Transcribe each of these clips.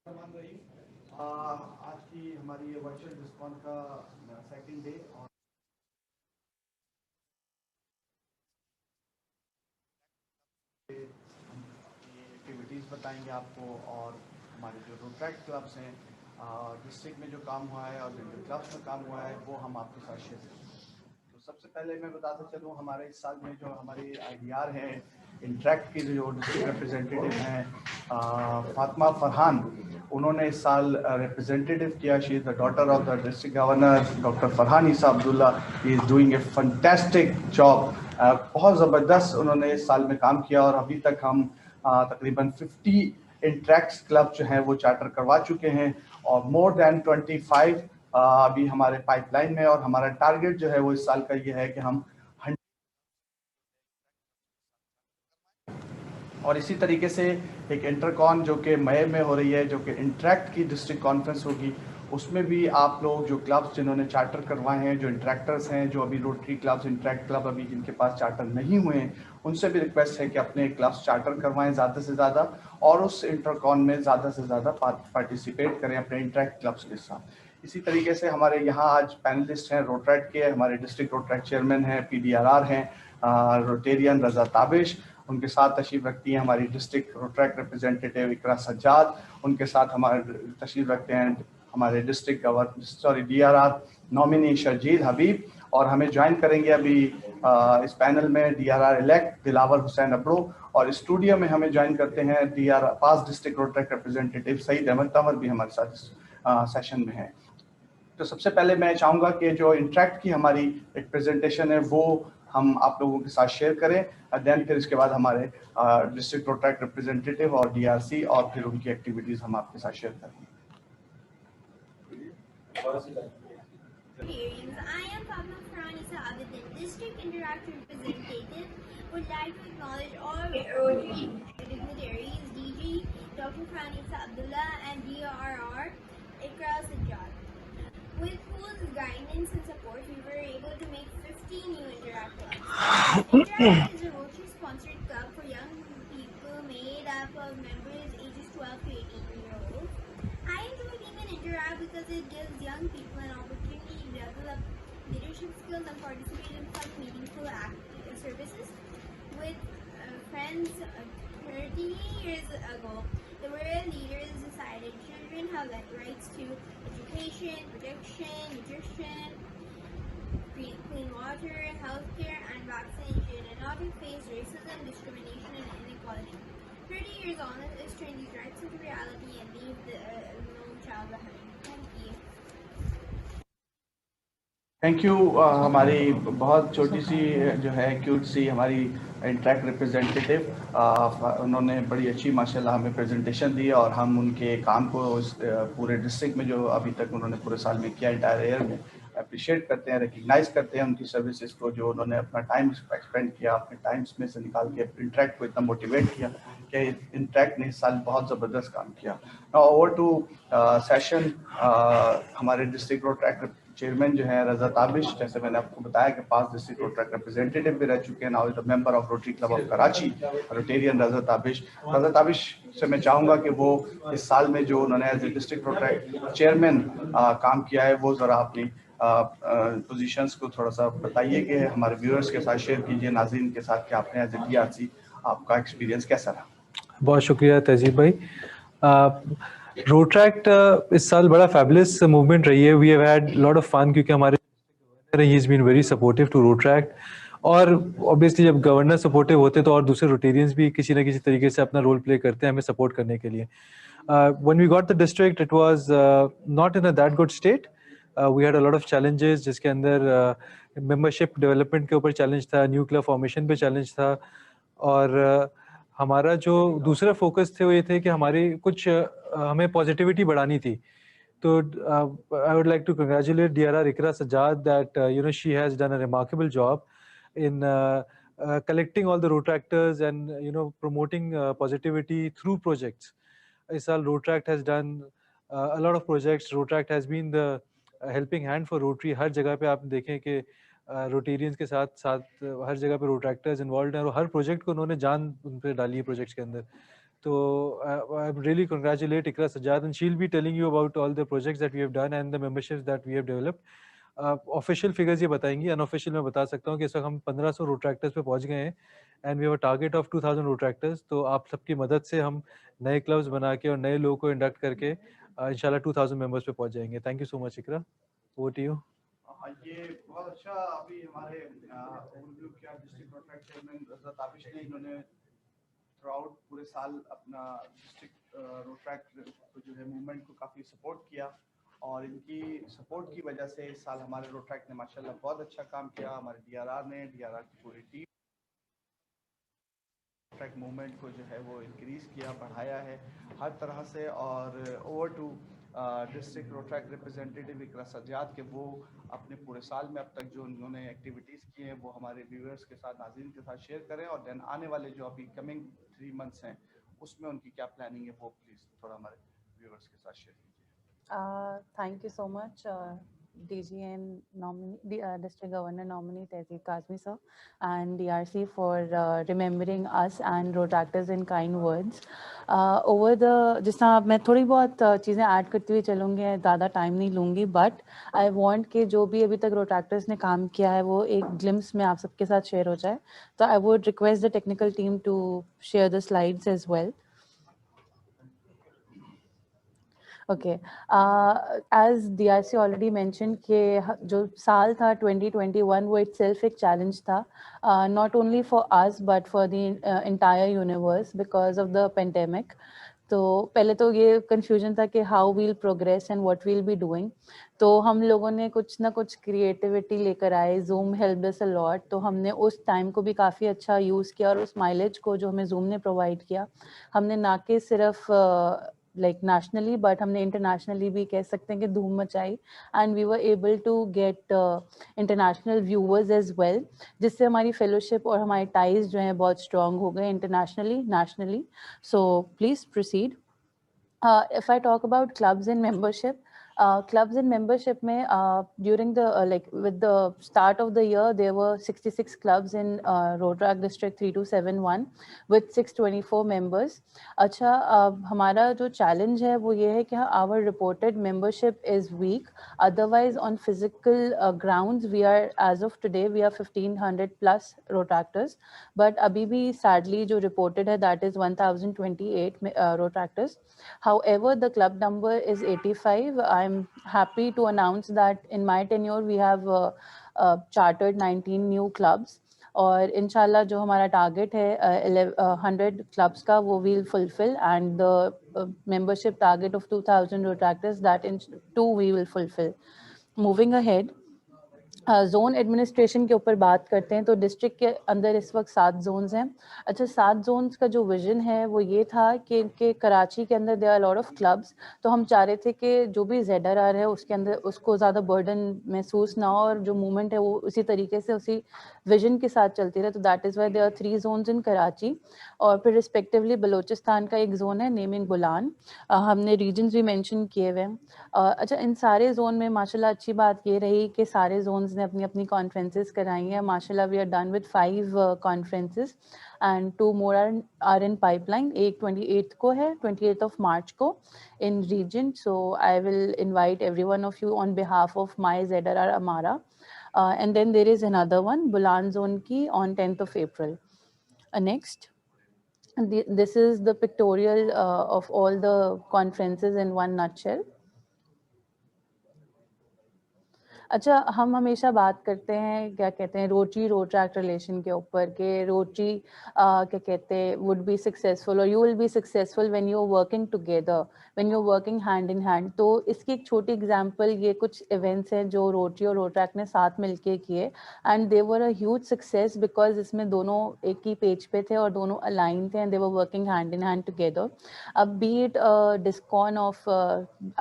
रहमान रहीम। आज की हमारी ये वर्चुअल डिस्कॉन का सेकंड डे और एक्टिविटीज़ बताएंगे आपको और हमारे जो रोट्रैक्ट क्लब्स हैं डिस्ट्रिक्ट में जो काम हुआ है और जो क्लब्स में काम हुआ है वो हम आपके साथ शेयर करेंगे। तो सबसे पहले मैं बताता चलूँ हमारे इस साल में जो हमारे IDR हैं इंट्रैक्ट की जो डिस्ट्रिक्ट रिप्रेजेंटेटिव हैं फातिमा फरहान, उन्होंने इस साल रिप्रेजेंटेटिव किया। She is the daughter of the district governor doctor Farhan Isa Abdullah. He is doing a fantastic job. बहुत ज़बरदस्त उन्होंने इस साल में काम किया और अभी तक हम तकरीबन 50 इंट्रैक्ट्स क्लब जो हैं वो चार्टर करवा चुके हैं और मोर देन 25 अभी हमारे पाइपलाइन में। और हमारा टारगेट जो है वो इस साल का ये है कि हम और इसी तरीके से एक इंटरकॉन जो कि मई में हो रही है, जो कि इंट्रैक्ट की डिस्ट्रिक्ट कॉन्फ्रेंस होगी, उसमें भी आप लोग जो क्लब्स जिन्होंने चार्टर करवाए हैं, जो इंट्रैक्टर्स हैं, जो अभी रोटरी क्लब्स इंट्रैक्ट क्लब अभी जिनके पास चार्टर नहीं हुए हैं, उनसे भी रिक्वेस्ट है कि अपने क्लब्स चार्टर करवाएं ज़्यादा से ज़्यादा और उस इंटरकॉन में ज़्यादा से ज़्यादा पार्टिसिपेट करें अपने इंट्रैक्ट क्लब्स के साथ। इसी तरीके से हमारे यहाँ आज पैनलिस्ट हैं रोट्रैक्ट के, हमारे डिस्ट्रिक्ट रोट्रैक्ट चेयरमैन हैं, PDRR हैं रोटेरियन रजा ताबिश। उनके साथ तशरीफ रखती हैं हमारी district Rotaract representative Iqra Sajjad. उनके साथ हमारे तशरीफ रखते हैं हमारे district governor DRR nominee Sharjeel Habib. और हमें ज्वाइन करेंगे अभी इस पैनल में DRR इलेक्ट दिलावर हुसैन अबड़ो। और स्टूडियो में हमें ज्वाइन करते हैं DR past district Rotaract representative Saeed Ahmed Tanwar भी हमारे साथ इस सेशन में है। तो सबसे पहले मैं चाहूँगा कि जो इंट्रैक्ट की हमारी एक प्रेजेंटेशन है वो हम आप लोगों के साथ शेयर करें। देन फिर इसके बाद हमारे डिस्ट्रिक्ट रोट्रैक्ट रिप्रेजेंटेटिव और DRC और फिर उनकी एक्टिविटीज़ हम आपके साथ शेयर करेंगे। I am Fatma Farhanisa Abedin, District Interact Representative. Would like to acknowledge all dignitaries, DG, Dr. Farhanisa Abdullah, and DRR Ikra Sajjad, with whose guidance and support we were able to make 50 new Interact clubs. Interact is a Rotary-sponsored club for young people made up of members ages 12 to 18-year-olds. I enjoy being an Interact because it gives young people an opportunity to develop leadership skills and participate in fun, meaningful services. With friends 30 years ago, the world leaders decided children have rights to education, protection, nutrition, clean water, healthcare, and vaccination, and not to face racism, discrimination, and inequality. 30 years on, let's turn these rights into reality and leave no child behind. Thank you. Thank you. हमारी बहुत छोटी सी जो है cute सी हमारी interact representative, उन्होंने बड़ी अच्छी माशाल्लाह हमें प्रेजेंटेशन दी और हम उनके काम को पूरे डिस्ट्रिक्ट में जो अभी तक उन्होंने पूरे साल में किया इंटायर ईयर में अप्रिशिएट करते हैं, रिकग्नाइज करते हैं उनकी सर्विसेज को, जो उन्होंने अपना टाइम एक्सपेंड किया, अपने टाइम्स में से निकाल के इंट्रैक्ट को इतना मोटिवेट किया कि इंट्रैक्ट ने इस साल बहुत ज़बरदस्त काम किया। Now over to session. हमारे डिस्ट्रिक्ट रोट्रैक्ट चेयरमैन जो है रजा ताबिश, जैसे मैंने आपको बताया कि पास डिस्ट्रिक्ट रोट्रैक्ट रिप्रेजेंटेटिव भी रह चुके हैं, now is the member of Rotary club of Karachi, Rotarian Raza Tabish. Raza Tabish से मैं चाहूँगा कि वो इस साल में जो उन्होंने as a district Rotaract chairman काम किया है वो ज़रा अपनी पोजीशंस को थोड़ा सा बताइए कि हमारे व्यूअर्स के साथ शेयर कीजिए, नाज़रीन के साथ, कि आपने एज ए DRC आपका एक्सपीरियंस कैसा रहा। बहुत शुक्रिया तहजीब भाई। रोट्रैक्ट इस साल बड़ा फैबुलस मूवमेंट रही है। We have had lot of fun क्योंकि हमारे he is been very supportive to Rotaract. और ऑब्वियसली जब गवर्नर सपोर्टिव होते तो और दूसरे रोटेरियंस भी किसी ना किसी तरीके से अपना रोल प्ले करते हैं हमें सपोर्ट करने के लिए। When we got the district it was not in a that good state. We had a lot of challenges जिसके अंदर मेंबरशिप डेवलपमेंट के ऊपर चैलेंज था, न्यू क्लब फॉर्मेशन पे चैलेंज था, और हमारा जो दूसरा फोकस थे वो ये थे कि हमारी कुछ हमें पॉजिटिविटी बढ़ानी थी। तो I would like to congratulate DRR Ikra Sajjad that she has done a remarkable job in collecting all the Rotractors and promoting positivity through projects. इस साल Rotract has done a lot of projects. Rotract has been the helping hand for Rotary. हर जगह पे आप देखें कि Rotarians के साथ साथ हर जगह पे रोट्रैक्टर्स इन्वॉल्व हैं और हर प्रोजेक्ट को उन्होंने जान उन पर डाली है प्रोजेक्ट्स के अंदर। So I really congratulate Ikra Sajjad, and she'll be telling you about all the projects that we have done and the memberships that we have developed. Official figures ये बताएंगी, अनऑफिशियल मैं बता सकता हूँ कि इस वक्त हम 1500 रोट्रैक्टर्स पे पहुंच गए हैं and we have a target of 2000 Rotaractors. तो आप सबकी मदद से हम नए क्लब्स बना के और नए लोगों को इंडक्ट करके इंशाल्लाह 2000 मेंबर्स पे पहुंच जाएंगे. Thank you so much Iqra, over to you. हाँ, ये बहुत अच्छा अभी हमारे ओवरव्यू किया district Rotaract chairman Raza Tabish ने. इन्होंने थ्रू आउट पूरे साल अपना डिस्ट्रिक्ट रोट्रैक्ट को जो है मूवमेंट को काफ़ी सपोर्ट किया, और इनकी सपोर्ट की वजह से इस साल हमारे रोट्रैक्ट ने माशाल्लाह बहुत अच्छा काम किया. हमारे डीआरआर ने, डीआरआर की पूरी टीम रोट्रैक्ट मूवमेंट को जो है वो इंक्रीज़ किया, बढ़ाया है हर तरह से. और over to district Rotaract representative Iqra Sajjad के वो अपने पूरे साल में अब तक जो उन्होंने एक्टिविटीज़ की हैं वो हमारे व्यूअर्स के साथ, नाज़रीन के साथ शेयर करें, और देन आने वाले जो अभी कमिंग 3 मंथ्स हैं उसमें उनकी क्या प्लानिंग है वो प्लीज़ थोड़ा हमारे व्यूअर्स के साथ शेयर कीजिए. Thank you so much, DG and nominee, District Governor nominee Tehzeeb Kazmi sir, and DRC for remembering us and Rotractors in kind words. Over the जिस तरह मैं थोड़ी बहुत चीज़ें ऐड करती हुई चलूँगी, ज़्यादा टाइम नहीं लूँगी, बट आई वांट कि जो भी अभी तक रोट्रैक्टर्स ने काम किया है वो एक ग्लिम्स में आप सबके साथ शेयर हो जाए. तो I would request the technical team to share the slides as well. Okay, as DRC already mentioned कि जो साल था 2021 वो itself एक challenge था, not only for us but for the entire universe because of the pandemic. तो पहले तो ये confusion था कि how we'll progress and what we'll be doing. तो हम लोगों ने कुछ ना कुछ creativity लेकर आए. Zoom helped us a lot. तो हमने उस time को भी काफ़ी अच्छा use किया, और उस mileage को जो हमें Zoom ने provide किया, हमने ना कि सिर्फ like nationally but हमने internationally भी कह सकते हैं कि धूम मचाई, and we were able to get international viewers as well, जिससे हमारी fellowship और हमारी ties जो हैं बहुत strong हो गए internationally, nationally. So please proceed. If I talk about clubs and membership, clubs and membership में during the like with the start of the year there were 66 clubs in Rotrack District 3271 with 624 members. अच्छा, हमारा जो challenge है वो ये है कि our reported membership is weak. Otherwise on physical grounds we are, as of today we are 1500 plus Rotractors, but अभी भी sadly जो reported है that is 1028 Rotractors. However, the club number is 85. I'm happy to announce that in my tenure, we have chartered 19 new clubs. और इंशाल्लाह जो हमारा target है 100 clubs का वो we'll fulfill, and the membership target of 2000 Rotractors that in 2 we will fulfill. Moving ahead, zone administration के ऊपर बात करते हैं तो डिस्ट्रिक्ट के अंदर इस वक्त 7 जोन्स हैं. अच्छा, 7 जोन्स का जो विजन है वो ये था कि कराची के अंदर there are lot of clubs, तो हम चाह रहे थे कि जो भी ZRR है उसके अंदर उसको ज़्यादा बर्डन महसूस ना हो, और जो मूवमेंट है वो उसी तरीके से उसी विजन के साथ चलती रहे. तो that is why there are 3 zones in Karachi, और फिर रिस्पेक्टिवली बलोचिस्तान का एक जोन है नेमिंग बुलान. हमने रीजन्स भी मेंशन किए हुए हैं. अच्छा, इन सारे जोन में माशाल्लाह अच्छी बात ये रही कि सारे जोन्स ने अपनी अपनी कॉन्फ्रेंसेस कराई हैं. माशाल्लाह we are done with 5 conferences and 2 more are in pipeline. एक 28 को है, 28 ऑफ मार्च को in region. So I will invite everyone of you on behalf of my ZRR Amara. And then there is another one, Bulan zone ki, on 10th of April. Next. This is the pictorial of all the conferences in one nutshell. अच्छा, हम हमेशा बात करते हैं क्या कहते हैं rotary Rotaract relation के ऊपर कि रोटरी क्या कहते हैं वुड बी सक्सेसफुल और you will be successful when you are working together, when you are working hand in hand. तो इसकी एक छोटी एग्जांपल ये कुछ इवेंट्स हैं जो रोटरी और रोट्रैक्ट ने साथ मिलके किए, and they were a huge success because इसमें दोनों एक ही पेज पे थे और दोनों अलाइन थे, and they were working hand in hand together. अब be it discon of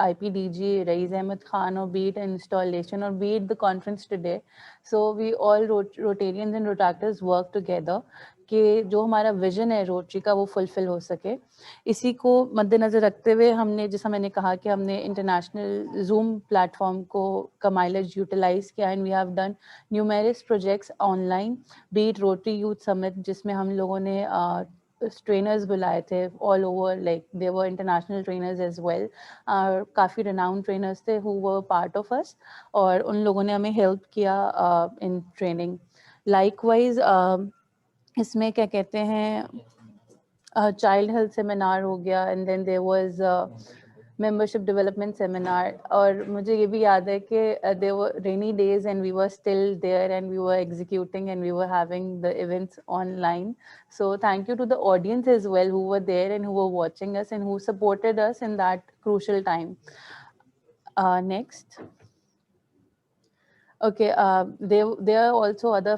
IPDG Rais Ahmed Khan, और बी इट इंस्टॉलेशन, और be it the conference today. So we all Rotarians and Rotractors work together कि जो हमारा विजन है rotary का वो fulfil हो सके. इसी को मद्देनज़र रखते हुए हमने, जैसा मैंने कहा कि हमने इंटरनेशनल जूम प्लेटफॉर्म को का माइलेज यूटिलाइज किया, and we have done numerous projects online, be it Rotary youth summit जिसमें हम लोगों ने ट्रेनर्स बुलाए थे all over, like they were international trainers as well, काफ़ी रिनाउंड ट्रेनर्स थे who were part of us, और उन लोगों ने हमें हेल्प किया इन ट्रेनिंग. लाइकवाइज इसमें क्या कहते हैं, चाइल्ड हेल्थ सेमिनार हो गया, and then there was membership development seminar. और मुझे ये भी याद है कि there were rainy days and we were still there and we were executing and we were having the events online. So thank you to the audience as well who were there and who were watching us and who supported us in that crucial time. Next. Okay, there are also other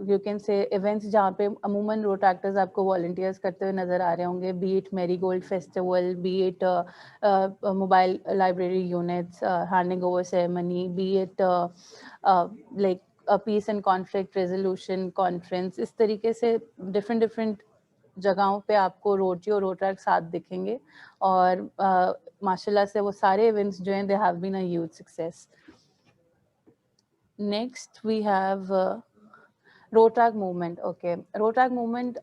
you can say events जहाँ पे अमूमन road actors आपको volunteers करते हुए नजर आ रहे होंगे, be it Marigold Festival, be it mobile library units, handing over ceremony, be it like a peace and conflict resolution conference. इस तरीके से different जगहों पे आपको रोटी और रोटरैक्ट साथ दिखेंगे, और माशाल्लाह से वो सारे इवेंट्स जो हैं they have been a huge success. Next we have Rotaract movement. Okay, Rotaract movement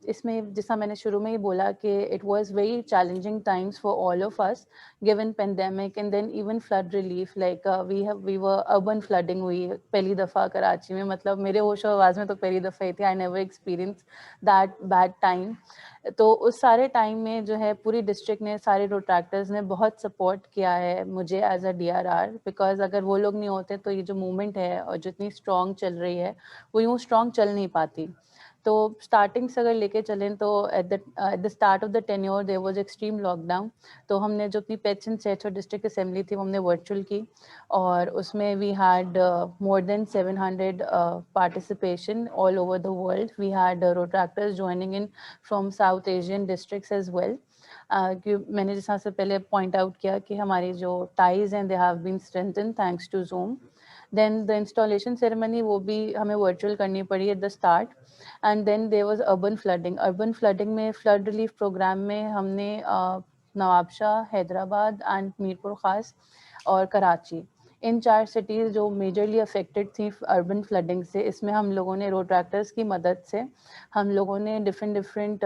इसमें जैसा मैंने शुरू में ही बोला कि it was very challenging times for all of us given pandemic and then even flood relief. Like we were urban flooding हुई पहली दफ़ा कराची में, मतलब मेरे होश और आवाज़ में तो पहली दफ़ा ही थी. I never experience that bad time. तो उस सारे टाइम में जो है पूरी डिस्ट्रिक्ट ने, सारे रोट्रैक्टर्स ने बहुत सपोर्ट किया है मुझे एज अ DRR, बिकॉज अगर वो लोग नहीं होते तो ये जो मूवमेंट है और जितनी स्ट्रॉन्ग चल रही है वो यूँ स्ट्रॉन्ग चल नहीं पाती. तो स्टार्टिंग से अगर लेके चलें तो at the start of the tenure there was extreme lockdown. तो हमने जो अपनी पेट्स एंड सेट्स और डिस्ट्रिक्ट असेंबली थी वो हमने वर्चुअल की, और उसमें we had more than 700 participation all over the world. We had Rotaractors joining in from South Asian districts as well. कि मैंने जैसा से पहले पॉइंट आउट किया कि हमारी जो टाइज हैं they have been strengthen thanks to Zoom. Then the installation ceremony वो भी हमें वर्चुअल करनी पड़ी at the start. And then there was urban flooding. Urban flooding में फ्लड रिलीफ प्रोग्राम में हमने नवाबशाह, हैदराबाद एंड मीरपुर ख़ास और कराची, इन 4 सिटीज़ जो मेजरली अफेक्टेड थी अर्बन फ्लडिंग से, इसमें हम लोगों ने रोट्रैक्टर्स की मदद से हम लोगों ने different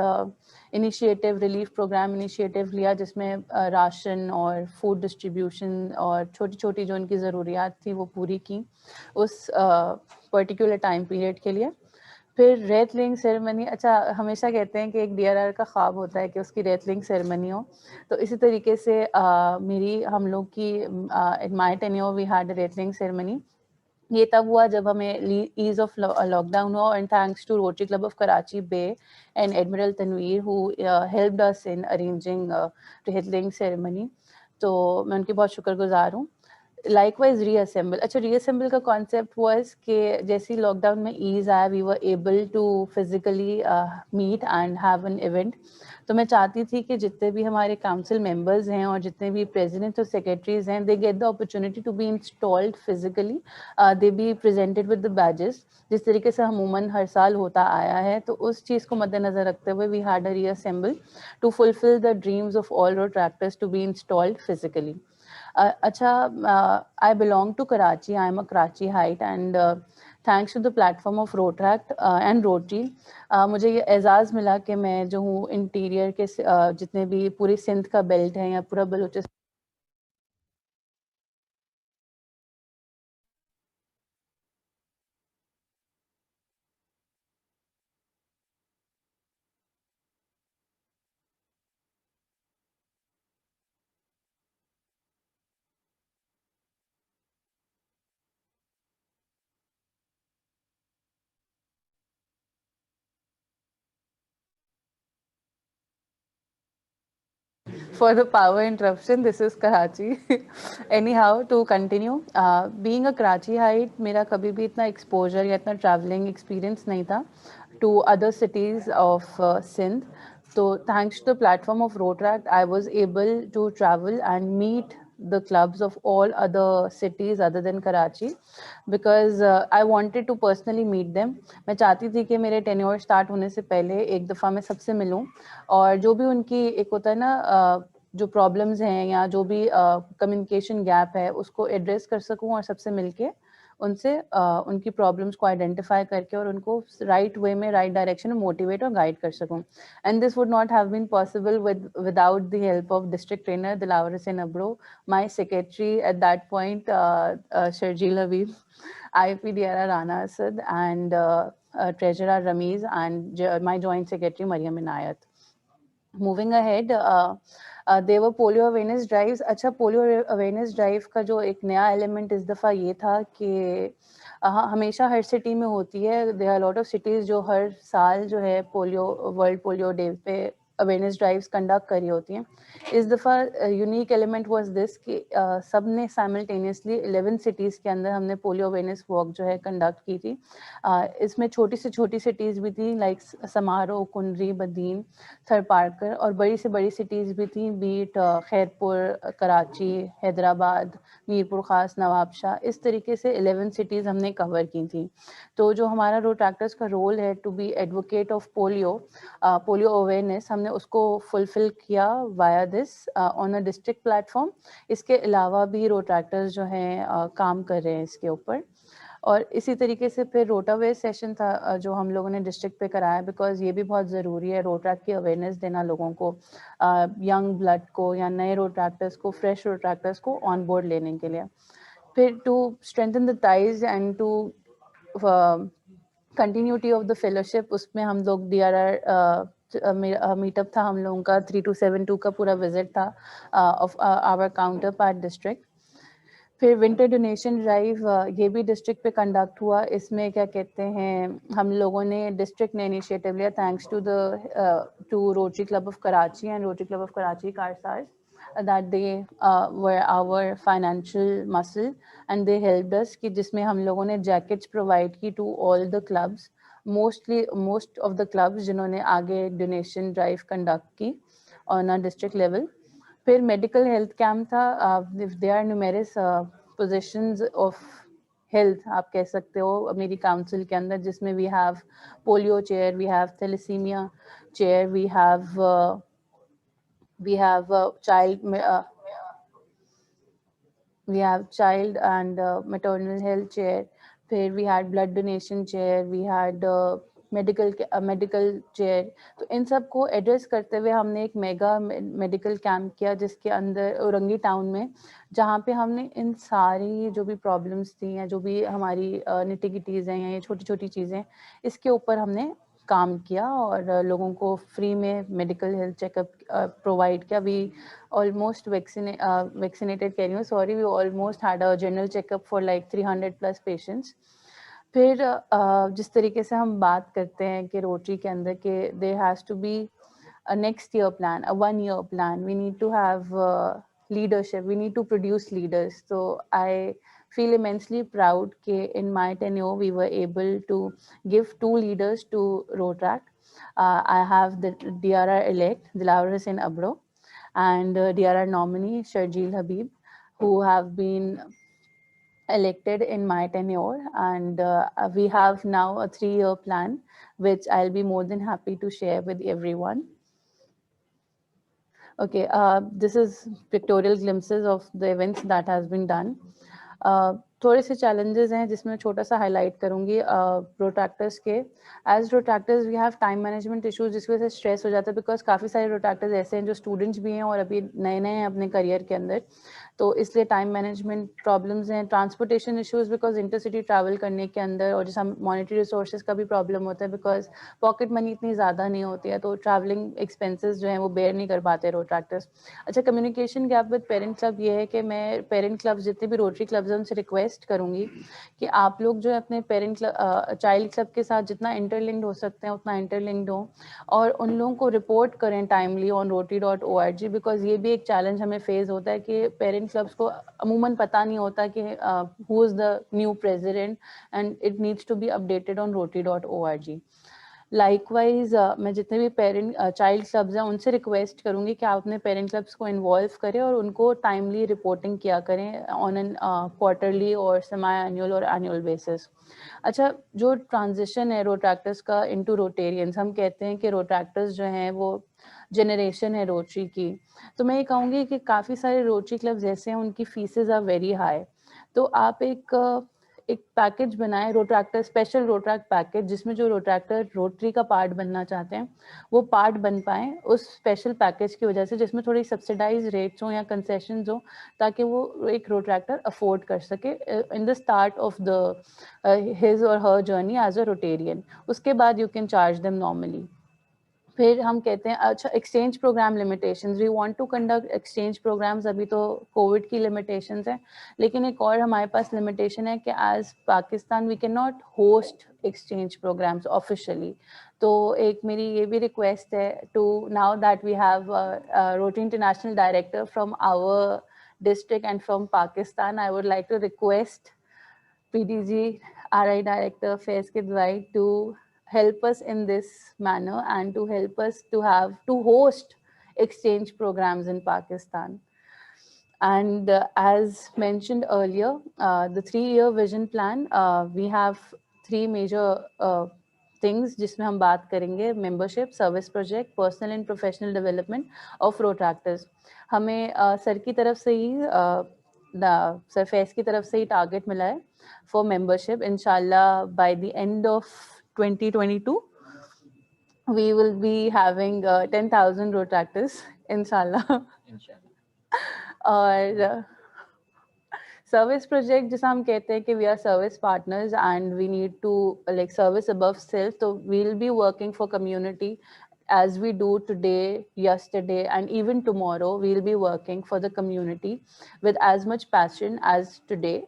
initiative, relief program initiative लिया, जिसमें राशन और फूड डिस्ट्रीब्यूशन और छोटी छोटी जो उनकी ज़रूरियात थी वो पूरी की उस पर्टिकुलर टाइम पीरियड के लिए. फिर रेत लेइंग सेरेमनी. अच्छा, हमेशा कहते हैं कि एक DRR का ख्वाब होता है कि उसकी रेत लेइंग सेरेमनी हो, तो इसी तरीके से मेरी हम लोग की in my tenure we had wreath laying ceremony. ये तब हुआ जब हमें ईज ऑफ लॉकडाउन हुआ, and thanks to Rotary club of Karachi Bay and admiral Tanveer who helped us in arranging wreath laying ceremony. तो मैं उनकी बहुत शुक्रगुजार हूँ. Likewise reassemble. अच्छा, रीअसेंबल का कॉन्सेप्ट वाज कि जैसे ही लॉकडाउन में ईज आया we were able to physically meet and have an event. तो मैं चाहती थी कि जितने भी हमारे काउंसिल मेंबर्स हैं और जितने भी प्रेसिडेंट्स और सेक्रेटरीज हैं, they get the opportunity to be installed physically, they be presented with the badges, जिस तरीके से अमूमन हर साल होता आया है. तो उस चीज़ को मद्देनजर रखते हुए we had a reassemble to fulfil the dreams of all Rotaractors to be installed physically. अच्छा, I belong to Karachi. I am a Karachite, and thanks to the platform of Rotract and Rotary, मुझे ये एजाज़ मिला कि मैं जो हूँ interior के जितने भी पूरी सिंध का बेल्ट है या पूरा Balochistan for the power interruption. This is Karachi. Anyhow, to continue, being a Karachite, मेरा कभी भी इतना exposure या इतना traveling experience नहीं था to other cities of Sindh. So thanks to the platform of Rotract, I was able to travel and meet the clubs of all other cities other than Karachi, because I wanted to personally meet them. मैं चाहती थी कि मेरे tenure start होने से पहले एक दफ़ा मैं सबसे मिलूं और जो भी उनकी एक होता है ना जो प्रॉब्लम्स हैं या जो भी कम्युनिकेशन गैप है उसको एड्रेस कर सकूं और सबसे मिलके उनसे उनकी प्रॉब्लम्स को आइडेंटिफाई करके और उनको राइट वे में, राइट डायरेक्शन में मोटिवेट और गाइड कर सकूं. And this would not have been possible without the help of district trainer Dilawar Hussain Abro, my secretary at that point, Sharjeel Habib, IPDRR Rana Asad, and treasurer Ramiz, and my joint secretary Mariam Inayat. Moving ahead, there were polio awareness drives. अच्छा, polio awareness drive का जो एक नया element इस दफ़ा ये था कि हमेशा हर सिटी में होती है. There are a lot of cities जो हर साल जो है पोलियो, वर्ल्ड पोलियो डे पे अवेयरनेस ड्राइव्स कंडक्ट करी होती हैं. इस दफ़ा यूनिक एलिमेंट वाज दिस कि सब ने साइमल्टेनियसली 11 सिटीज़ के अंदर हमने पोलियो अवेयरनेस वॉक जो है कंडक्ट की थी. इसमें छोटी से छोटी सिटीज़ भी थी, लाइक समारो, कुंडरी, बदीन, थरपारकर, और बड़ी से बड़ी सिटीज़ भी थी, बीट खैरपुर, कराची, हैदराबाद, मीरपुर ख़ास, नवाबशाह. इस तरीके से 11 सिटीज़ हमने कवर की थी. तो जो हमारा रोटैक्टर्स का रोल है to be advocate of polio awareness, हमने उसको फुलफिल किया via this on a district platform. इसके अलावा भी रोटैक्टर्स जो हैं काम कर रहे हैं इसके ऊपर. और इसी तरीके से फिर रोटावेयर सेशन था जो हम लोगों ने डिस्ट्रिक्ट पे कराया, बिकॉज ये भी बहुत ज़रूरी है रोट्रैक्ट की अवेयरनेस देना लोगों को, यंग ब्लड को या नए रोट्रैक्टर्स को, फ्रेश रोट्रैक्टर्स को ऑन बोर्ड लेने के लिए. फिर to strengthen the ties and to continuity of the fellowship, उसमें हम लोग DRR मीटअप था हम लोगों का, 3272 का पूरा विजिट था of our counterpart district. फिर विंटर डोनेशन ड्राइव ये भी डिस्ट्रिक्ट पे कंडक्ट हुआ. इसमें क्या कहते हैं, हम लोगों ने, डिस्ट्रिक्ट ने इनिशिएटिव लिया thanks to Rotary club of Karachi and Rotary club of Karachi Karsaz, that they were our financial muscle and they helped us, कि जिसमें हम लोगों ने जैकेट्स प्रोवाइड की to all the clubs, most of the clubs जिन्होंने आगे डोनेशन ड्राइव कंडक्ट की on a district level. फिर मेडिकल हेल्थ कैंप था. They are numerous positions of health आप कह सकते हो मेरी काउंसिल के अंदर, जिसमें we have polio chair, we have thalassemia chair, we have child and maternal health chair. फिर we had blood donation chair, we had medical chair. तो इन सब को एड्रेस करते हुए हमने एक मेगा मेडिकल कैंप किया जिसके अंदर औरंगी टाउन में, जहाँ पे हमने इन सारी जो भी प्रॉब्लम्स थी या जो भी हमारी निटिगिटीज़ हैं या ये छोटी छोटी चीज़ें, इसके ऊपर हमने काम किया और लोगों को फ्री में मेडिकल हेल्थ चेकअप प्रोवाइड किया. वी ऑलमोस्ट वैक्सीनेटेड कह रही हूँ, sorry, we almost had a general checkup for like 300+ patients. फिर जिस तरीके से हम बात करते हैं कि रोटरी के अंदर के there has to be a next year plan, a 1 year plan, we need to have leadership, we need to produce leaders. So I feel immensely proud that in my tenure we were able to give 2 leaders to Rotract. I have the DRR elect Dilawar Hussain Abro and DRR nominee Sharjeel Habib, who have been elected in my tenure, and we have now a 3-year plan which I'll be more than happy to share with everyone. Okay, this is pictorial glimpses of the events that has been done. थोड़े से challenges हैं जिसमें छोटा सा highlight करूँगी Rotaractors के. As Rotaractors we have time management issues जिसकी वजह से stress हो जाता है, because काफ़ी सारे रोट्रैक्टर्स ऐसे हैं जो students भी हैं और अभी नए नए हैं अपने career के अंदर, तो इसलिए टाइम मैनेजमेंट प्रॉब्लम्स हैं. Transportation issues, because intercity travel करने के अंदर, और जैसा मॉनेटरी रिसोर्सेज का भी प्रॉब्लम होता है, बिकॉज पॉकेट मनी इतनी ज़्यादा नहीं होती है, तो ट्रैवलिंग एक्सपेंसेस जो हैं वो बेयर नहीं कर पाते रोट्रैक्टर्स. अच्छा, communication gap with parent club ये है कि मैं पेरेंट क्लब जितने भी रोटरी क्लब्स हैं उनसे रिक्वेस्ट करूँगी कि आप लोग जो है अपने पेरेंट चाइल्ड क्लब के साथ जितना इंटरलिंक्ड हो सकते हैं उतना इंटरलिंक्ड हो, और उन लोगों को रिपोर्ट करें टाइमली ऑन rotary.org, बिकॉज ये भी एक चैलेंज हमें फेस होता है कि पेरेंट क्लब्स को अमूमन पता नहीं होता कि who is the new president, and it needs to be updated on rotary.org. Likewise मैं जितने भी पेरेंट चाइल्ड क्लब्स हैं उनसे रिक्वेस्ट करूँगी कि आप अपने पेरेंट क्लब्स को इन्वॉल्व करें और उनको टाइमली रिपोर्टिंग किया करें ऑन एन क्वार्टरली और सेमी एनुअल और एनुअल बेसिस. अच्छा, जो ट्रांजिशन है रोट्रैक्टर्स का इनटू रोटेरियंस, हम कहते हैं कि रोट्रैक्टर्स जो हैं वो जनरेशन है रोटरी की, तो मैं ये कहूँगी कि काफ़ी सारे रोटरी क्लब्स ऐसे हैं उनकी फीसेस आर वेरी हाई. तो आप एक एक पैकेज बनाए, रोट्रैक्टर स्पेशल रोट्रैक्ट पैकेज, जिसमें जो रोट्रैक्टर रोटरी का पार्ट बनना चाहते हैं वो पार्ट बन पाए उस स्पेशल पैकेज की वजह से, जिसमें थोड़ी सब्सिडाइज रेट्स हो या कंसेशंस हो, ताकि वो एक रोट्रैक्टर अफोर्ड कर सके in the start of the his or her journey as a Rotarian. उसके बाद you can charge them normally. फिर हम कहते हैं अच्छा exchange program limitations, we want to conduct exchange programs. अभी तो कोविड की लिमिटेशंस हैं, लेकिन एक और हमारे पास लिमिटेशन है कि as Pakistan we can not host exchange programs officially. तो एक मेरी ये भी रिक्वेस्ट है to, now that we have Rotary International director from our district and from Pakistan, I would like to request PDG, RI Director Affairs Kidwai, to help us in this manner and to help us to host exchange programs in Pakistan. And as mentioned earlier, the 3-year vision plan, we have 3 major things जिसमें हम बात करेंगे: membership, service project, personal and professional development of Rotaractors. हमें sir की तरफ से ही sir फैज़ की तरफ से ही टारगेट मिला है फॉर मेंबरशिप. इंशाल्लाह by the end of 2022 we will be having 10,000 Rotaractors इंशाल्लाह. और सर्विस प्रोजेक्ट जिसे हम कहते हैं कि we are service partners and we need to like service above self. तो we will be working for community as we do today, yesterday, and even tomorrow. We'll be working for the community with as much passion as today.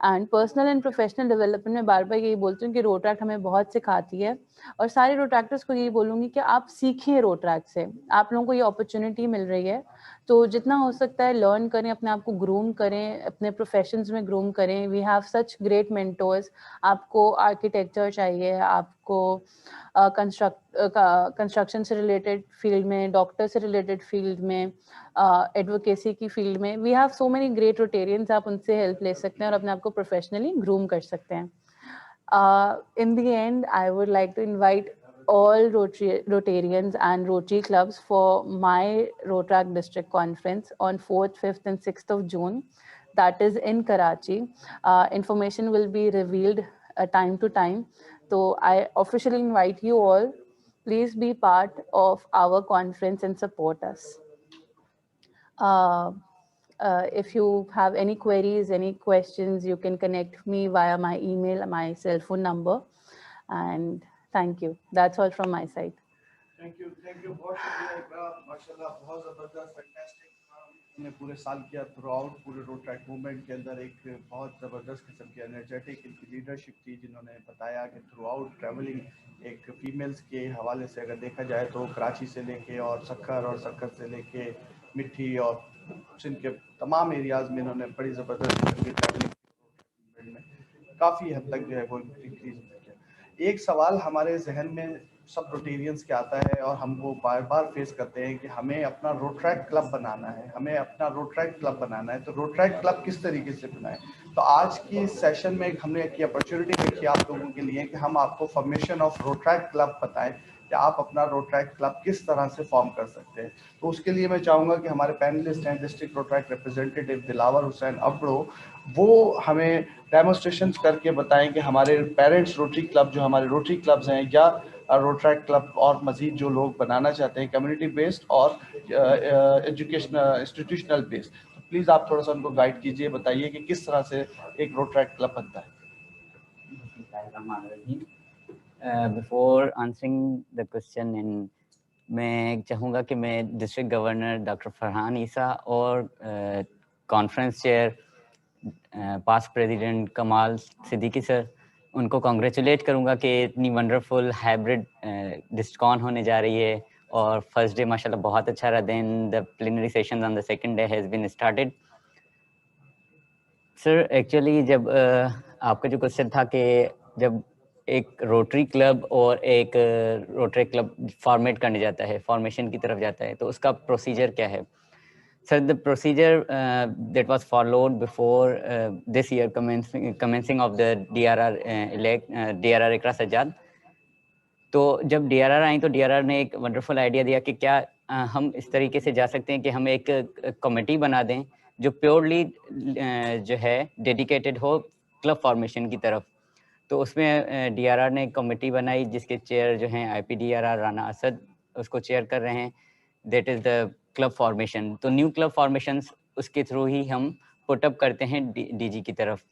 And personal and professional development में बार बार यही बोलती हूँ कि Rotaract हमें बहुत सिखाती है, और सारे रोट्रैक्टर्स को यही बोलूँगी कि आप सीखें रोट्रैक्ट से. आप लोगों को ये अपॉर्चुनिटी मिल रही है, तो जितना हो सकता है लर्न करें, अपने आप को ग्रूम करें, अपने प्रोफेशंस में ग्रूम करें. We have such great mentors. आपको आर्किटेक्चर चाहिए, आपको कंस्ट्रक्शन से रिलेटेड फील्ड में, डॉक्टर से रिलेटेड फील्ड में, एडवोकेसी की फील्ड में, we have so many great Rotarians. आप उनसे हेल्प ले सकते हैं और अपने आप को प्रोफेशनली ग्रूम कर सकते हैं. In the end, I would like to invite all Rotarians and Rotary clubs for my Rotract District Conference on 4th, 5th and 6th of June. That is in Karachi. Information will be revealed time to time. So I officially invite you all. Please be part of our conference and support us. If you have any queries, any questions, you can connect me via my email, my cell phone number. And thank you. That's all from my side. Thank you. बहुत शुक्रिया. माशाल्लाह बहुत ज़बरदस्त, fantastic हमने पूरे साल किया. Through out पूरे रोट्रैक्ट मूवमेंट के अंदर एक बहुत ज़बरदस्त किस्म की एनर्जेटिक इनकी लीडरशिप थी, जिन्होंने बताया कि थ्रू आउट ट्रैवलिंग एक फीमेल्स के हवाले से अगर देखा जाए तो कराची से लेके और सक्खर से लेके मिट्टी और सिंध के तमाम एरियाज़ में इन्होंने बड़ी ज़बरदस्त किस्म की ट्रैवलिंग में काफ़ी हद तक जो है वो इंक्रीज किया. एक सवाल हमारे जहन में सब रोटेरियंस के आता है और हम वो बार बार फेस करते हैं कि हमें अपना रोट्रैक्ट क्लब बनाना है, तो रोट्रैक्ट क्लब किस तरीके से बनाएं. तो आज की सेशन में हमने एक अपॉर्चुनिटी देखी आप लोगों के लिए कि हम आपको फॉर्मेशन ऑफ रोट्रैक्ट क्लब बताएं कि आप अपना रोट्रैक्ट क्लब किस तरह से फॉर्म कर सकते हैं. तो उसके लिए मैं चाहूँगा कि हमारे पैनलिस्ट हैं district Rotaract representative Dilawar Hussain Abro, वो हमें डेमोस्ट्रेशंस करके बताएं कि हमारे पेरेंट्स रोटरी क्लब, जो हमारे रोटरी क्लब्स हैं या रोट्रैक्ट क्लब और मज़ीद जो लोग बनाना चाहते हैं कम्युनिटी बेस्ड और एजुकेशनल इंस्टीट्यूशनल बेस्ड, तो प्लीज़ आप थोड़ा सा उनको गाइड कीजिए, बताइए कि किस तरह से एक रोट्रैक्ट क्लब बनता है. Before answering the question, मैं चाहूँगा कि मैं डिस्ट्रिक्ट गवर्नर डॉक्टर फरहान ईसा और कॉन्फ्रेंस चेयर पास्ट प्रेसिडेंट कमाल सिद्दीकी सर, उनको कॉन्ग्रेचुलेट करूँगा कि इतनी वंडरफुल हाइब्रिड डिस्कॉन होने जा रही है. और फर्स्ट डे माशाल्लाह बहुत अच्छा रहा. Then the plenary session on the second day has been started. Sir actually जब आपका जो क्वेश्चन था कि जब एक रोटरी क्लब और एक रोटरी क्लब फॉर्मेट करने जाता है, फॉर्मेशन की तरफ जाता है, तो उसका प्रोसीजर क्या है. Sir the procedure that was followed before this year commencing of the DRR इकरा सज्जाद. तो जब DRR आई तो DRR ने एक वंडरफुल आइडिया दिया कि क्या हम इस तरीके से जा सकते हैं कि हम एक कमेटी बना दें जो प्योरली जो है डेडिकेटेड हो क्लब फॉर्मेशन की तरफ। तो उसमें DRR ने एक कमेटी बनाई जिसके चेयर जो हैं IPDRR राना असद उसको चेयर कर रहे हैं, that is the club formation. तो न्यू क्लब फॉर्मेशंस उसके थ्रू ही हम पुटअप करते हैं DG की तरफ।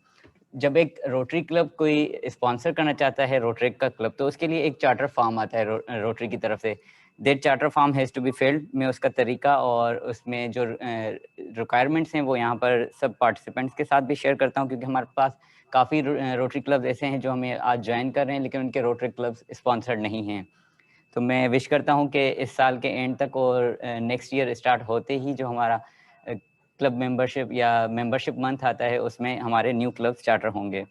जब एक रोटरी क्लब कोई स्पॉन्सर करना चाहता है रोटरी का क्लब, तो उसके लिए एक चार्टर फॉर्म आता है रोटरी की तरफ से। That charter form has to be filled. मैं उसका तरीका और उसमें जो रिक्वायरमेंट्स हैं वो यहाँ पर सब पार्टिसिपेंट्स के साथ भी शेयर करता हूँ, क्योंकि हमारे पास काफ़ी रोटरी क्लब्स ऐसे हैं जो हमें आज ज्वाइन कर रहे हैं लेकिन उनके रोटरी क्लब्स स्पॉन्सर्ड नहीं हैं। तो मैं विश करता हूँ कि इस साल के एंड तक और नेक्स्ट ईयर स्टार्ट होते ही जो हमारा क्लब मेंबरशिप या मेंबरशिप मंथ आता है उसमें हमारे न्यू क्लब चार्टर होंगे।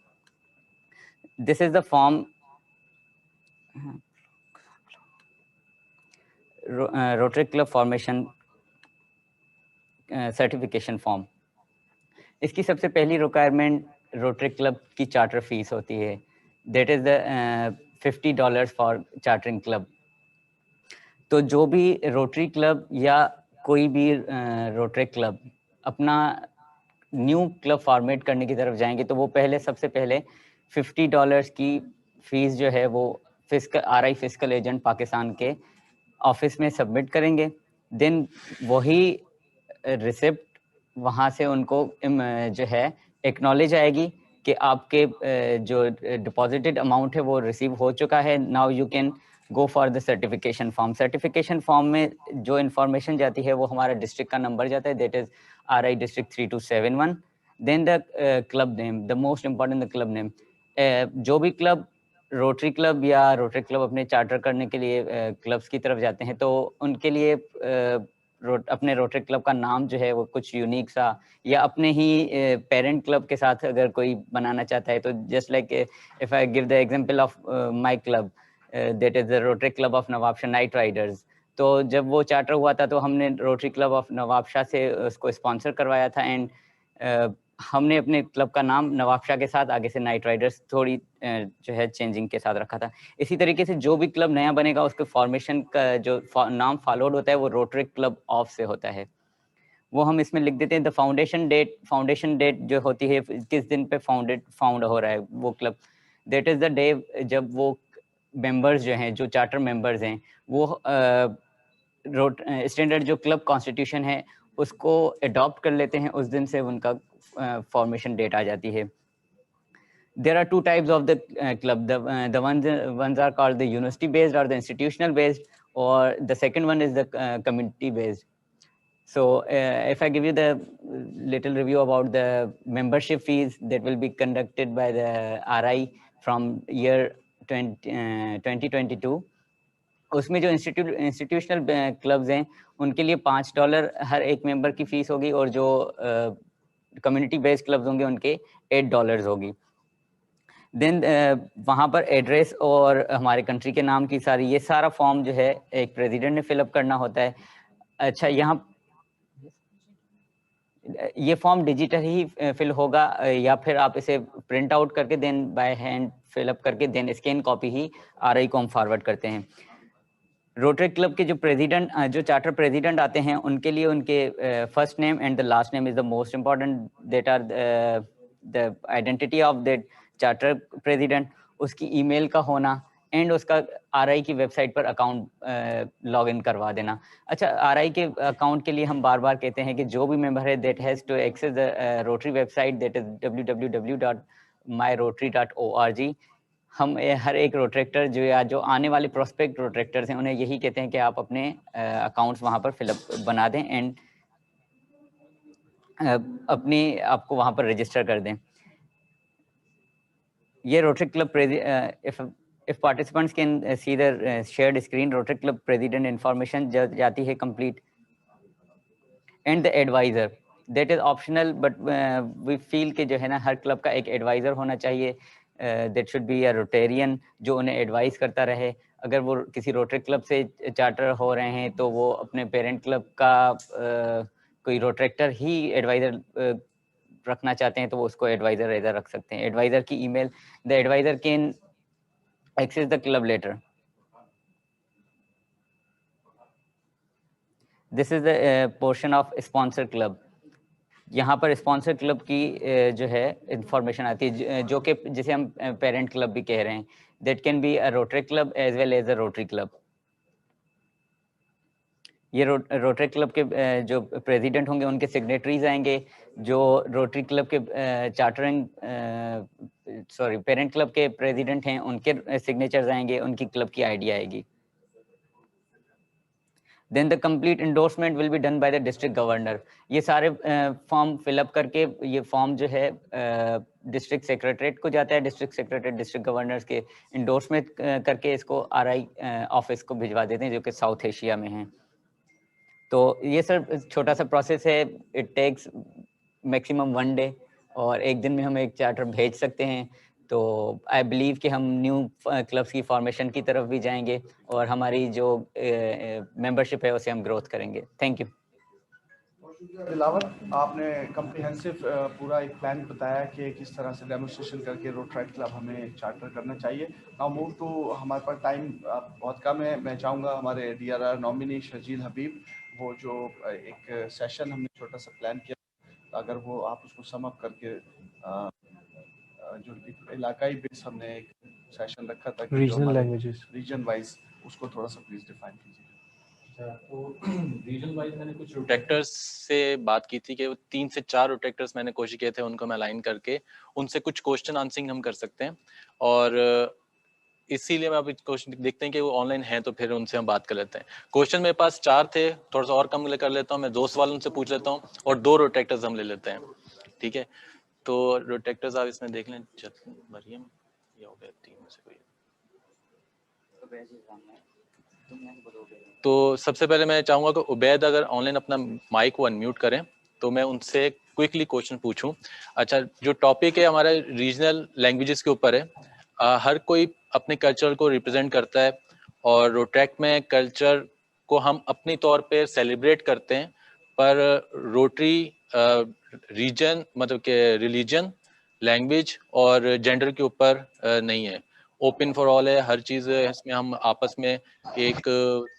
This is the form, rotary club formation certification form. इसकी सबसे पहली रिक्वायरमेंट रोटरी क्लब की चार्टर फीस होती है, that is the $50 for chartering club. तो जो भी रोटरी क्लब या कोई भी रोटरी क्लब अपना न्यू क्लब फॉर्मेट करने की तरफ जाएंगे तो वो पहले सबसे पहले $50 की फीस जो है वो RI फिस्कल एजेंट पाकिस्तान के ऑफिस में सबमिट करेंगे। देन वही रिसिप्ट वहाँ से उनको जो है एक्नॉलेज आएगी कि आपके जो डिपॉजिटेड अमाउंट है वो रिसीव हो चुका है। Now you can go for the certification form. Certification form में जो इन्फॉर्मेशन जाती है वो हमारा डिस्ट्रिक्ट का नंबर जाता है, that is RI district 3271। Then the club name, the most important the club name. जो भी क्लब रोटरी क्लब या रोटरी क्लब अपने चार्टर करने के लिए क्लब्स की तरफ जाते हैं तो उनके लिए अपने रोटरी क्लब का नाम जो है वो कुछ यूनिक सा या अपने ही पेरेंट क्लब के साथ अगर कोई बनाना चाहता है, तो just like if I give the example of my club, that is the rotary club of Nawabshah night Riders. तो जब वो चार्टर हुआ था तो हमने रोटरी क्लब ऑफ नवाबशाह से उसको स्पॉन्सर करवाया था एंड हमने अपने क्लब का नाम नवाबशाह के साथ आगे से नाइट राइडर्स थोड़ी जो है चेंजिंग के साथ रखा था। इसी तरीके से जो भी क्लब नया बनेगा उसके फॉर्मेशन का जो नाम फॉलोड होता है वो रोटरी क्लब ऑफ से होता है, वो हम इसमें लिख देते हैं। द फाउंडेशन डेट जो होती है किस दिन पे फाउंड हो रहा है वो club, that is the day जब वो मेंबर्स जो हैं, जो चार्टर मेंबर्स हैं, वो स्टैंडर्ड जो क्लब कॉन्स्टिट्यूशन है उसको अडॉप्ट कर लेते हैं, उस दिन से उनका फॉर्मेशन डेट आ जाती है। There are two types of the club. The ones are called the university based or the institutional based, or the second one is the community based. So if I give you the little review about the membership fees that will be conducted by the RI from year 2022, उसमें जो institutional clubs हैं उनके लिए $5 हर एक member की fees होगी, और जो कम्युनिटी बेस्ड क्लब्स होंगे उनके $8 होगी। देन वहाँ पर एड्रेस और हमारे कंट्री के नाम की सारी ये सारा फॉर्म जो है एक प्रेसिडेंट ने फिलअप करना होता है। अच्छा, यहाँ ये फॉर्म डिजिटल ही फिल होगा या फिर आप इसे प्रिंट आउट करके देन बाय हैंड फिलअप करके देन स्कैन कॉपी ही RI को हम फॉरवर्ड करते हैं। रोटरी क्लब के जो प्रेसिडेंट, जो चार्टर प्रेसिडेंट आते हैं उनके लिए उनके first name and the last name is the most important, that are the identity of that charter president, उसकी ईमेल का होना एंड उसका RI की वेबसाइट पर अकाउंट लॉग इन करवा देना। अच्छा, RI के अकाउंट के लिए हम बार बार कहते हैं कि जो भी मेंबर है that has to access the Rotary website, that is www.myrotary.org। हम हर एक रोट्रैक्टर जो आने वाले प्रोस्पेक्ट रोट्रैक्टर्स हैं उन्हें यही कहते हैं कि आप अपने अकाउंट्स वहाँ पर फिलअप बना दें एंड अपने आपको वहाँ पर रजिस्टर कर दें। ये rotary club if participants can see the shared screen, rotary club president information जाती है complete, and the advisor that is optional but we feel कि जो है ना हर क्लब का एक एडवाइजर होना चाहिए, that should be a Rotarian जो उन्हें एडवाइस करता रहे। अगर वो किसी रोटरी क्लब से चार्टर हो रहे हैं तो वो अपने पेरेंट क्लब का कोई रोट्रैक्टर ही एडवाइजर रखना चाहते हैं तो वो उसको एडवाइजर इधर रख सकते हैं। एडवाइजर की email, the advisor can access the club letter. This is the portion of sponsor club. यहाँ पर स्पॉन्सर क्लब की जो है इंफॉर्मेशन आती है, जो कि जिसे हम पेरेंट क्लब भी कह रहे हैं, that can be a rotary club as well as a rotary club. ये रोटरी क्लब के जो प्रेसिडेंट होंगे उनके सिग्नेटरीज आएंगे, जो रोटरी क्लब के पेरेंट क्लब के प्रेसिडेंट हैं उनके सिग्नेचर्स आएंगे, उनकी क्लब की आईडी आएगी। Then the complete endorsement will be done by the district governor. ये सारे फॉर्म फिलअप करके ये फॉर्म जो है डिस्ट्रिक्ट सेक्रेटरीट को जाता है, डिस्ट्रिक्ट सेक्रेटरीट डिस्ट्रिक्ट गवर्नर्स के इंडोर्समेंट करके इसको आरआई ऑफिस को भिजवा देते हैं, जो कि साउथ एशिया में है। तो ये सर छोटा सा प्रोसेस है, इट टेक्स मैक्सिमम 1 डे, और एक दिन में हम एक चार्टर भेज सकते हैं। तो आई बिलीव कि हम न्यू क्लब्स की फॉर्मेशन की तरफ भी जाएंगे और हमारी जो मेंबरशिप है उसे हम ग्रोथ करेंगे। Thank you. दिलावर, आपने कम्प्रिहेंसिव पूरा एक प्लान बताया कि किस तरह से डेमोन्स्ट्रेशन करके रोटरी क्लब हमें चार्टर करना चाहिए। नाउ मूव टू, हमारे पास टाइम बहुत कम है। मैं चाहूँगा हमारे DRR नॉमिनी शर्जील हबीब, वो जो एक सेशन हमने छोटा सा प्लान किया, अगर वो आप उसको सम अप करके जो इलाकाई बेस हमने एक सेशन रखा था रीजनल लैंग्वेजेस, रीजन वाइज, उसको थोड़ा सा प्लीज डिफाइन कीजिए। तो रीजन वाइज मैंने कुछ रोटेक्टर्स से बात की थी कि 3 से 4 रोटेक्टर्स मैंने कोशिश किए थे, उनको मैं अलाइन करके उनसे कुछ क्वेश्चन आंसरिंग हम कर सकते हैं, और इसीलिए मैं अभी क्वेश्चन देखते हैं कि वो ऑनलाइन हैं तो फिर उनसे हम बात कर लेते हैं। क्वेश्चन मेरे पास 4 थे, थोड़ा सा और कम कर लेता हूँ, मैं 2 सवाल उनसे पूछ लेता हूँ और 2 रोटेक्टर्स हम ले लेते हैं, ठीक है। तो रोटेक्टर्स आप इसमें देख लें, मरियम या हो गया 3 में से कोई। तो सबसे पहले मैं चाहूँगा कि उबैद अगर ऑनलाइन अपना माइक को अनम्यूट करें तो मैं उनसे क्विकली क्वेश्चन पूछूं। अच्छा, जो टॉपिक है हमारा रीजनल लैंग्वेजेस के ऊपर है। हर कोई अपने कल्चर को रिप्रेजेंट करता है और रोट्रैक्ट में कल्चर को हम अपनी तौर पे सेलिब्रेट करते हैं, पर रोटरी रीजन मतलब के रिलीजन, लैंग्वेज और जेंडर के ऊपर नहीं है, ओपन फॉर ऑल है, हर चीज़ है इसमें, हम आपस में एक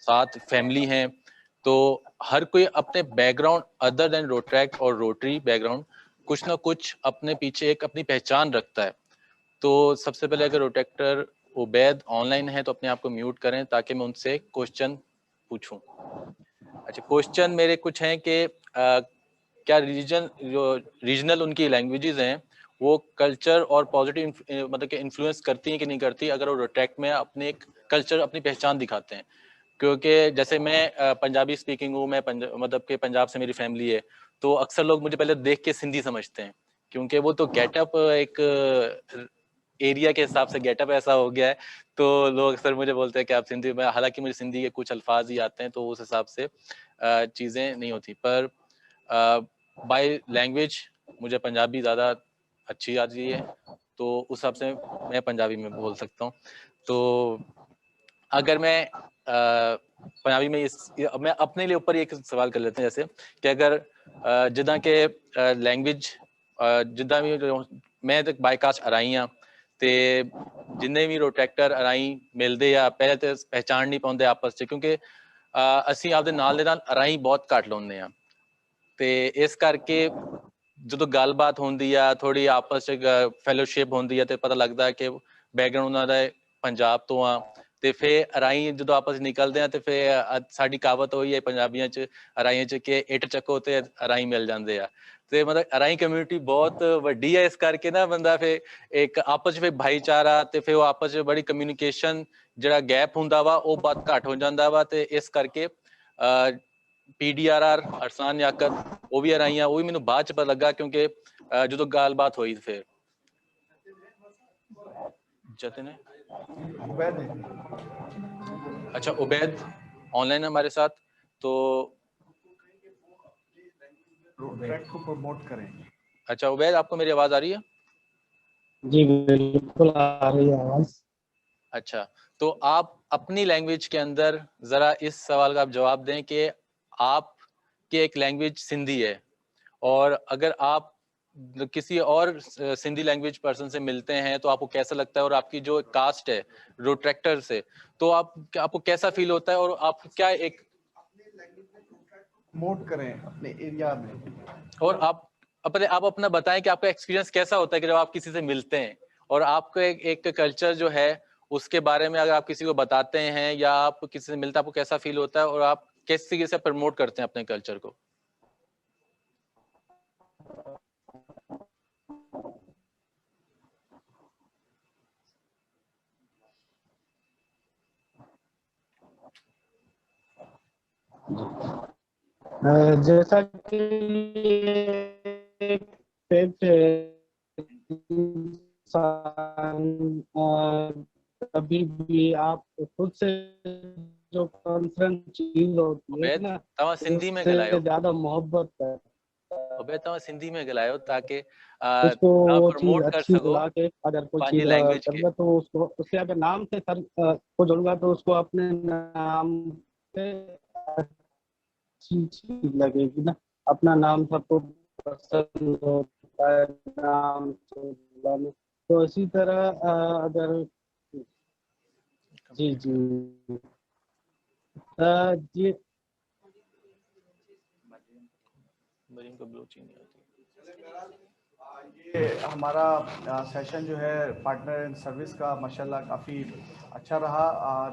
साथ फैमिली हैं। तो हर कोई अपने बैकग्राउंड अदर देन रोट्रैक्ट और रोटरी बैकग्राउंड कुछ ना कुछ अपने पीछे एक अपनी पहचान रखता है। तो सबसे पहले अगर रोटेक्टर उबैद ऑनलाइन है तो अपने आप को म्यूट करें ताकि मैं उनसे क्वेश्चन पूछूं। अच्छा, क्वेश्चन मेरे कुछ हैं कि क्या रीजनल उनकी लैंग्वेजेस हैं वो कल्चर और पॉजिटिव मतलब कि इन्फ्लुएंस करती हैं कि नहीं करती अगर वो रोटेक्ट में अपने एक कल्चर, अपनी पहचान दिखाते हैं। क्योंकि जैसे मैं पंजाबी स्पीकिंग हूँ, मैं मतलब कि पंजाब से मेरी फैमिली है, तो अक्सर लोग मुझे पहले देख के सिंधी समझते हैं, क्योंकि वो तो गेटअप एक एरिया के हिसाब से गेटअप ऐसा हो गया है, तो लोग अक्सर मुझे बोलते हैं कि आप सिंधी में, हालांकि मुझे सिंधी के कुछ अल्फाज ही आते हैं, तो उस हिसाब से चीज़ें नहीं होती। पर बाय लैंग्वेज मुझे पंजाबी ज़्यादा अच्छी आती है, तो उस हिसाब से मैं पंजाबी में बोल सकता हूँ। तो अगर मैं पंजाबी में मैं अपने लिए ऊपर एक सवाल कर लेते हैं, जैसे कि अगर जिदा के लैंग्वेज जिदा भी मैं तो बाईकास्ट अराई हाँ, तो जिन्ने भी रोटेक्टर अराई मिलते आ पहले तो पहचान नहीं पाते आपस च, क्योंकि असी आपदे नाल दे नाल अराई बहुत घट लाउंदे आ, ते इस करके जो गलबात होंदी आ थोड़ी आपस च फैलोशिप होंदी है, तो पता लगता है कि बैकग्राउंड उन्होंने पंजाब तो आ, ਤੇ ਫਿਰ ਅਰਾਈ ਜਦੋਂ ਆਪਸ ਨਿਕਲਦੇ ਆ ਤੇ ਫਿਰ ਸਾਡੀ ਕਹਾਵਤ ਹੋਈ ਹੈ ਪੰਜਾਬੀਆਂ ਚ ਅਰਾਈਆਂ ਚ ਕਿ ਇੱਟ ਚੱਕੋ ਤੇ ਅਰਾਈ ਮਿਲ ਜਾਂਦੇ ਆ। ਤੇ ਮਤਲਬ ਅਰਾਈ ਕਮਿਊਨਿਟੀ ਬਹੁਤ ਵੱਡੀ ਹੈ, ਇਸ ਕਰਕੇ ਨਾ ਬੰਦਾ ਫਿਰ ਇੱਕ ਆਪਸ ਵਿੱਚ ਭਾਈਚਾਰਾ ਤੇ ਫਿਰ ਉਹ ਆਪਸ ਵਿੱਚ ਬੜੀ ਕਮਿਊਨੀਕੇਸ਼ਨ ਜਿਹੜਾ ਗੈਪ ਹੁੰਦਾ ਵਾ ਉਹ ਬਹੁਤ ਘੱਟ ਹੋ ਜਾਂਦਾ ਵਾ। ਤੇ ਇਸ ਕਰਕੇ PDRR ਅਰਸਾਨ ਯਾਕਤ ਉਹ ਵੀ ਅਰਾਈਆਂ, ਉਹ ਵੀ ਮੈਨੂੰ ਬਾਅਦ ਚ ਪਤਾ ਲੱਗਾ ਕਿਉਂਕਿ ਜਦੋਂ ਗੱਲਬਾਤ ਹੋਈ ਫਿਰ जतिन है। उबैद है। अच्छा, उबैद ऑनलाइन हमारे साथ, तो रोट्रैक्ट को प्रमोट करें। अच्छा उबैद, आपको मेरी आवाज आ रही है? जी बिल्कुल आ रही है आवाज। अच्छा, तो आप अपनी लैंग्वेज के अंदर जरा इस सवाल का आप जवाब दें कि आपकी एक लैंग्वेज सिंधी है, और अगर आप किसी और सिंधी लैंग्वेज पर्सन से मिलते हैं तो आपको कैसा लगता है, और आपकी जो कास्ट है रोट्रैक्टर से, तो आपको कैसा फील होता है, और आप क्या एक प्रमोट करें अपने एरिया में, और आप अपने आप अपना बताएं कि आपका एक्सपीरियंस कैसा होता है कि जब आप किसी से मिलते हैं और आपको एक कल्चर जो है उसके बारे में अगर आप किसी को बताते हैं या आप किसी से मिलते हैं, आपको कैसा फील होता है और आप किस तरीके से प्रमोट करते हैं अपने कल्चर को? जैसा कि एक फैक्ट है, इंसान कभी भी आप खुद से जो कॉन्फिडेंस चीज होती है उबैद ना, तव्हां सिंधी में उससे ॻाल्हायो। ज्यादा मोहब्बत करता है। उबैद तव्हां सिंधी में ॻाल्हायो ताकि उसको तव्हां वो चीज प्रमोट कर अच्छी सघो लगा के अगर कोई पंहिंजी चीज लैंग्वेज खे। करूँगा तो उसको उसके अगर नाम से सर को जोड़ूंगा तो उसको अपने नाम से अच्छी चीज लगेगी ना। अपना नाम सबको पसंद होता है नाम से बुलाने। तो इसी तरह अगर जी जी जी मरीम को ब्लोचिंग नहीं आती। ये हमारा सेशन जो है पार्टनर इन सर्विस का माशाल्लाह काफ़ी अच्छा रहा।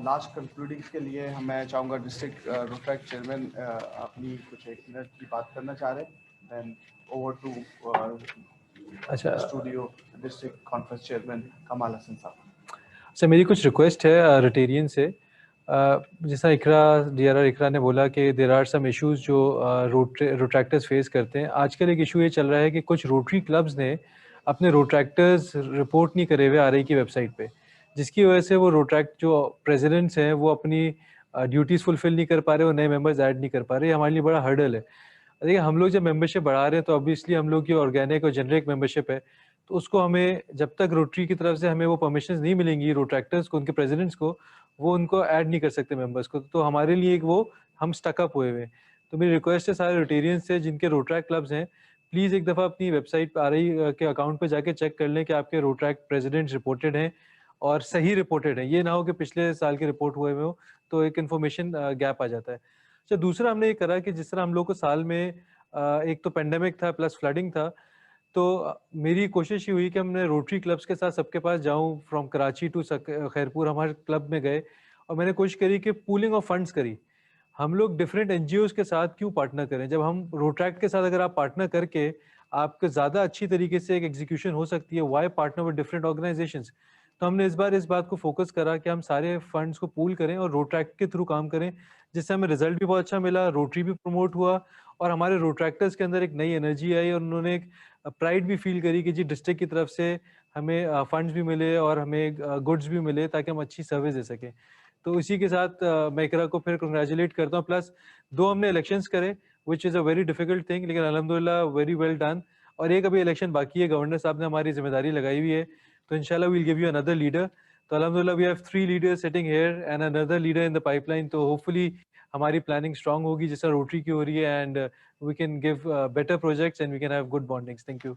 लास्ट कंक्लूडिंग के लिए मैं चाहूँगा डिस्ट्रिक्ट रोटरैक्ट चेयरमैन अपनी कुछ 1 मिनट की बात करना चाह रहे हैं। देन ओवर टू अच्छा स्टूडियो डिस्ट्रिक्ट कॉन्फ्रेंस चेयरमैन कमाल हसन साहब। सर मेरी कुछ रिक्वेस्ट है रोटेरियन से। जैसा इकरा DRR इकरा ने बोला कि देर आर सम इश्यूज जो रोट्रैक्टर्स फेस करते हैं। आजकल एक इशू ये चल रहा है कि कुछ रोटरी क्लब्स ने अपने रोट्रैक्टर्स रिपोर्ट नहीं करे हुए RI की वेबसाइट पे, जिसकी वजह से वो रोट्रैक्ट जो प्रेसिडेंट्स हैं वो अपनी ड्यूटीज़ फुलफिल नहीं कर पा रहे और नए मेंबर्स ऐड नहीं कर पा रहे। हमारे लिए बड़ा हर्डल है। देखिए हम लोग जब मेंबरशिप बढ़ा रहे हैं तो ऑब्वियसली हम लोग की ऑर्गेनिक और जेनरिक मेंबरशिप है, तो उसको हमें जब तक रोटरी की तरफ से हमें वो परमिशंस नहीं मिलेंगी रोट्रैक्टर्स को, उनके प्रेसिडेंट्स को, वो उनको ऐड नहीं कर सकते मेंबर्स को। तो हमारे लिए एक वो हम स्टकअप हुए हुए हैं। तो मेरी रिक्वेस्ट है सारे रोटेरियंस से जिनके रोट्रैक्ट क्लब्स हैं, प्लीज़ एक दफ़ा अपनी वेबसाइट पर RI के अकाउंट पर जाके चेक कर लें कि आपके रोट्रैक्ट प्रेसिडेंट्स रिपोर्टेड हैं और सही रिपोर्टेड है। ये ना हो कि पिछले साल के रिपोर्ट हुए हुए हो तो एक इन्फॉर्मेशन गैप आ जाता है। अच्छा दूसरा हमने ये करा कि जिस तरह हम लोग को साल में एक तो पेंडेमिक था प्लस फ्लडिंग था, तो मेरी कोशिश ये हुई कि हमने रोटरी क्लब्स के साथ सबके पास जाऊं फ्रॉम कराची टू खैरपुर हमारे क्लब में गए और मैंने कोशिश करी कि पूलिंग ऑफ फंड्स करी। हम लोग डिफरेंट NGOs के साथ क्यों पार्टनर करें, जब हम रोट्रैक्ट के साथ अगर आप पार्टनर करके आपके ज़्यादा अच्छी तरीके से एक एग्जीक्यूशन हो सकती है, why partner with different organizations. तो हमने इस बार इस बात को फोकस करा कि हम सारे फंड्स को पूल करें और रोट्रैक्ट के थ्रू काम करें, जिससे हमें रिजल्ट भी बहुत अच्छा मिला, रोटरी भी प्रमोट हुआ और हमारे रोट्रैक्टर्स के अंदर एक नई एनर्जी आई और उन्होंने एक प्राइड भी फील करी कि जी डिस्ट्रिक्ट की तरफ से हमें फंड्स भी मिले और हमें गुड्स भी मिले ताकि हम अच्छी सर्विस दे सकें। तो इसी के साथ मैं इकरा को फिर कंग्रेचुलेट करता हूँ। प्लस 2 हमने इलेक्शंस करे which is a very difficult thing, लेकिन अल्हम्दुलिल्लाह वेरी वेल डन। और एक अभी इलेक्शन बाकी है, गवर्नर साहब ने हमारी जिम्मेदारी लगाई हुई है, तो इंशाल्लाह we'll give you another leader. तो अल्हम्दुलिल्लाह we have 3 leaders sitting here and another leader in the pipeline. तो होपफुली हमारी प्लानिंग स्ट्रांग होगी जिस तरह रोटरी की हो रही है and we can give better projects and we can have good bondings. Thank you.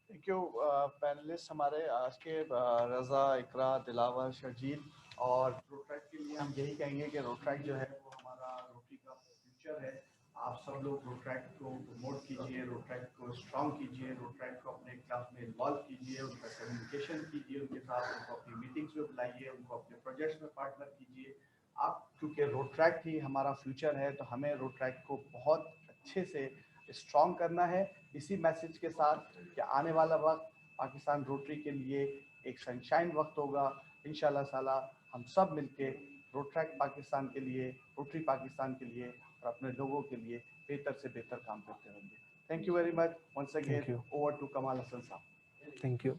Thank you panelist हमारे आज के रज़ा, इकरा, दिलावर, शर्जील। और रोट्रैक्ट के लिए हम यही कहेंगे कि रोट्रैक्ट जो है वो हमारा रोटरी का फ्यूचर है। आप सब लोग रोट्रैक्ट को प्रमोट कीजिए, रोट्रैक्ट को स्ट्रॉन्ग कीजिए, रोट्रैक्ट को अपने क्लास में इन्वॉल्व कीजिए, उनका कम्युनिकेशन कीजिए उनके साथ, उनको अपनी मीटिंग्स में बुलाइए, उनको अपने प्रोजेक्ट्स में पार्टनर कीजिए। आप क्योंकि रोट्रैक्ट ही हमारा फ्यूचर है तो हमें रोट्रैक्ट को बहुत अच्छे से स्ट्रॉन्ग करना है। इसी मैसेज के साथ कि आने वाला वक्त पाकिस्तान रोटरी के लिए एक सनशाइन वक्त होगा। इंशाल्लाह ताला हम सब मिलके रोट्रैक्ट पाकिस्तान के लिए, रोटरी पाकिस्तान के लिए और अपने लोगों के लिए बेहतर से बेहतर काम करते रहेंगे। Thank you very much once again. Over to Kamal Hasan साहब। Thank you.